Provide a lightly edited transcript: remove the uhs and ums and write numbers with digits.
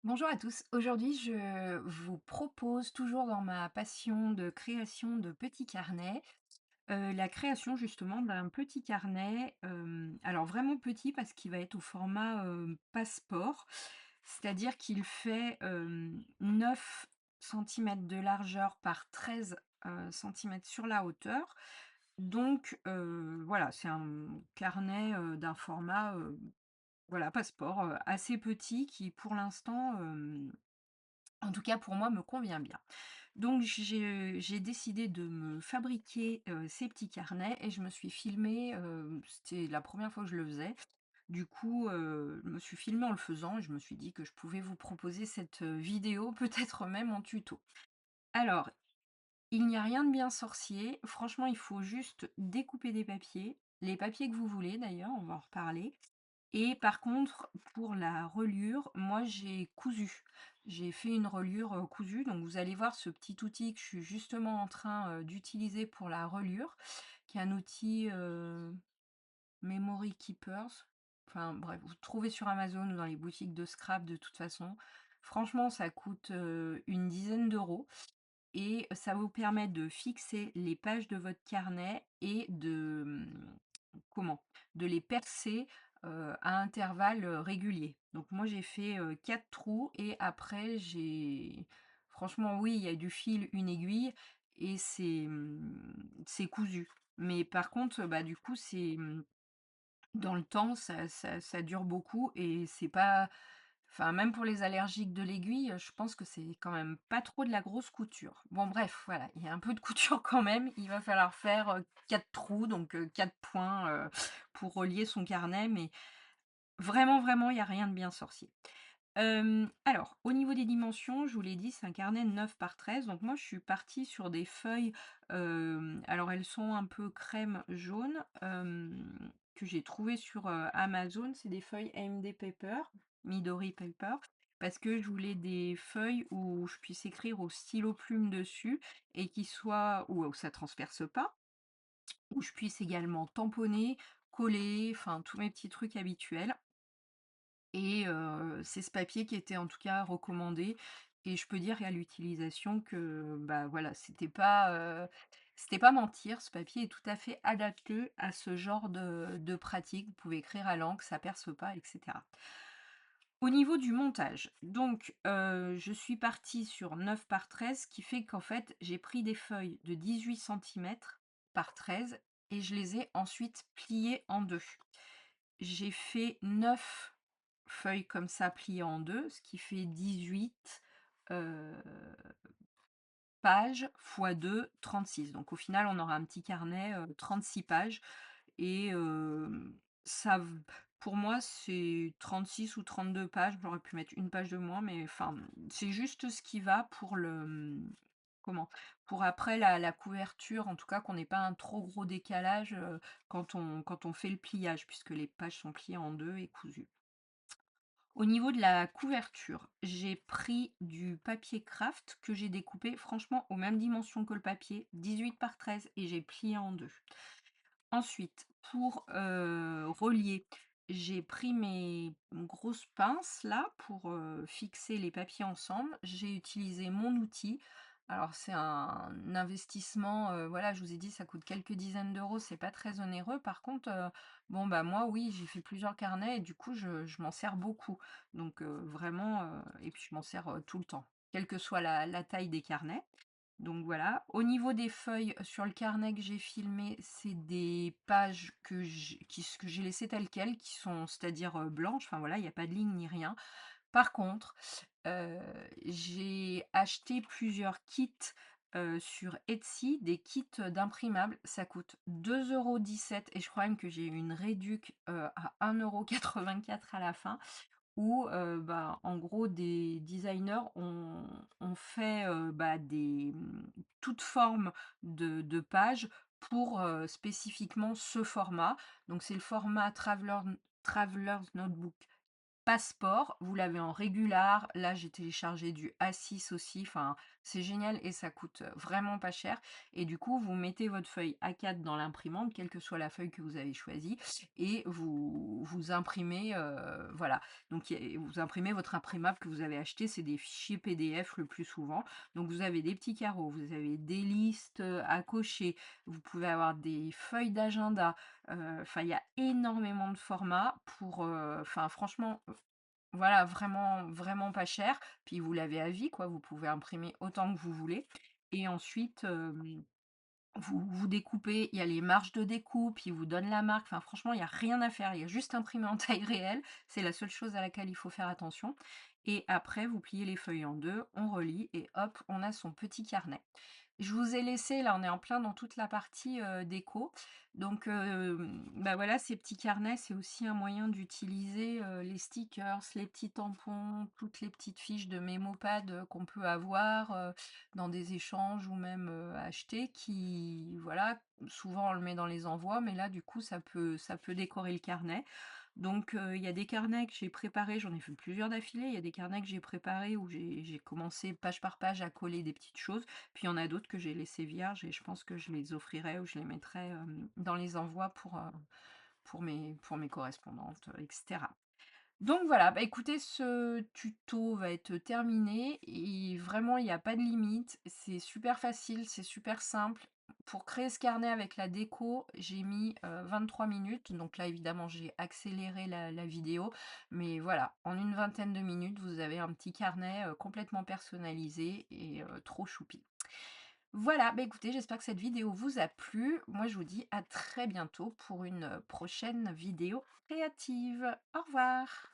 Bonjour à tous. Aujourd'hui, je vous propose, toujours dans ma passion de création de petits carnets, la création justement d'un petit carnet, alors vraiment petit parce qu'il va être au format passeport, c'est-à-dire qu'il fait 9 cm de largeur par 13 cm sur la hauteur. Donc voilà, c'est un carnet d'un format voilà, passeport assez petit qui pour l'instant en tout cas, pour moi, me convient bien. Donc j'ai décidé de me fabriquer, ces petits carnets et je me suis filmée, c'était la première fois que je le faisais. Du coup, je me suis filmée en le faisant et je me suis dit que je pouvais vous proposer cette, vidéo, peut-être même en tuto. Alors, il n'y a rien de bien sorcier. Franchement, il faut juste découper des papiers, les papiers que vous voulez d'ailleurs, on va en reparler. Et par contre, pour la reliure, moi j'ai cousu. J'ai fait une reliure cousue, donc vous allez voir ce petit outil que je suis justement en train d'utiliser pour la reliure, qui est un outil Memory Keepers. Enfin bref, vous trouvez sur Amazon ou dans les boutiques de scrap de toute façon. Franchement, ça coûte une dizaine d'euros et ça vous permet de fixer les pages de votre carnet et de, comment? De les percer, à intervalles, réguliers. Donc moi j'ai fait, 4 trous et après j'ai franchement oui, il y a du fil, une aiguille et c'est cousu. Mais par contre, bah, du coup c'est, dans le temps ça dure beaucoup et c'est pas enfin, même pour les allergiques de l'aiguille, je pense que c'est quand même pas trop de la grosse couture. Bon bref, voilà, il y a un peu de couture quand même. Il va falloir faire, 4 trous, donc 4 points, pour relier son carnet, mais vraiment, vraiment, il y a rien de bien sorcier. Alors, au niveau des dimensions, je vous l'ai dit, c'est un carnet 9 par 13. Donc moi, je suis partie sur des feuilles, alors elles sont un peu crème jaune, que j'ai trouvées sur, Amazon. C'est des feuilles AMD Paper, Midori Paper, parce que je voulais des feuilles où je puisse écrire au stylo plume dessus et qui soient où ça transperce pas, où je puisse également tamponner, coller, enfin tous mes petits trucs habituels. Et c'est ce papier qui était en tout cas recommandé et je peux dire à l'utilisation que, bah, voilà, c'était pas mentir, ce papier est tout à fait adapté à ce genre de pratique. Vous pouvez écrire à l'encre, ça perce pas et cetera. Au niveau du montage, donc je suis partie sur 9 par 13, ce qui fait qu'en fait, j'ai pris des feuilles de 18 centimètres par 13 et je les ai ensuite pliées en 2. J'ai fait 9 feuilles comme ça pliées en 2, ce qui fait 18 heu, pages fois 2, 36. Donc au final, on aura un petit carnet, 36 pages et ça v pour moi, c'est 36 ou 32 pages. J'aurais pu mettre une page de moins, mais enfin, c'est juste ce qui va pour le, comment? Pour après la couverture, en tout cas qu'on n'ait pas un trop gros décalage, quand on fait le pliage puisque les pages sont pliées en 2 et cousues. Au niveau de la couverture, j'ai pris du papier craft que j'ai découpé franchement aux mêmes dimensions que le papier, 18 par 13 et j'ai plié en 2. Ensuite, pour, relier, j'ai pris mes grosses pinces là pour, fixer les papiers ensemble. J'ai utilisé mon outil. Alors c'est un investissement, voilà, je vous ai dit ça coûte quelques dizaines d'euros, c'est pas très onéreux. Par contre, bon bah, moi oui, j'ai fait plusieurs carnets et du coup je m'en sers beaucoup. Donc, vraiment, et puis je m'en sers, tout le temps, quelle que soit la taille des carnets. Donc voilà. Au niveau des feuilles sur le carnet que j'ai filmé, c'est des pages que j'ai laissées telles quelles, qui sont c'est-à-dire, blanches, enfin voilà, il y a pas de ligne ni rien. Par contre, heu, j'ai acheté plusieurs kits, sur Etsy, des kits, d'imprimables. Ça coûte 2,17 € et je crois même que j'ai eu une réduc, à 1,84 € à la fin où, bah, en gros des designers ont fait, bah, toutes formes de pages pour, spécifiquement ce format. Donc c'est le format Traveler's Notebook Passeport, vous l'avez en régular. Là, j'ai téléchargé du A6 aussi. Enfin, c'est génial et ça coûte vraiment pas cher. Et du coup, vous mettez votre feuille A4 dans l'imprimante, quelle que soit la feuille que vous avez choisie, et vous imprimez, voilà. Donc, vous imprimez votre imprimable que vous avez acheté. C'est des fichiers PDF le plus souvent. Donc, vous avez des petits carreaux, vous avez des listes à cocher, vous pouvez avoir des feuilles d'agenda. Enfin, il y a énormément de formats pour, enfin franchement, voilà, vraiment vraiment pas cher. Puis vous l'avez à vie quoi, vous pouvez imprimer autant que vous voulez et ensuite, vous découpez, il y a les marges de découpe, ils vous donnent la marque, enfin franchement, il y a rien à faire, il y a juste imprimer en taille réelle, c'est la seule chose à laquelle il faut faire attention et après vous pliez les feuilles en 2, on relie et hop, on a son petit carnet. Je vous ai laissé là, on est en plein dans toute la partie, déco, donc bah, voilà, ces petits carnets, c'est aussi un moyen d'utiliser, les stickers, les petits tampons, toutes les petites fiches de mémopad, qu'on peut avoir, dans des échanges ou même, acheter qui voilà, souvent on le met dans les envois, mais là du coup ça peut décorer le carnet. Donc il y a des carnets que j'ai préparés, j'en ai fait plusieurs d'affilée, il y a des carnets que j'ai préparés où j'ai commencé page par page à coller des petites choses, puis il y en a d'autres que j'ai laissés vierges et je pense que je les offrirai ou je les mettrai, dans les envois pour mes correspondantes, et cetera. Donc voilà, bah, écoutez, ce tuto va être terminé et vraiment il y a pas de limite. C'est super facile, c'est super simple. Pour créer ce carnet avec la déco, j'ai mis, 23 minutes. Donc là, évidemment, j'ai accéléré la vidéo. Mais voilà, en une vingtaine de minutes, vous avez un petit carnet, complètement personnalisé et trop choupi. Voilà, bah, écoutez, j'espère que cette vidéo vous a plu. Moi, je vous dis à très bientôt pour une, prochaine vidéo créative. Au revoir.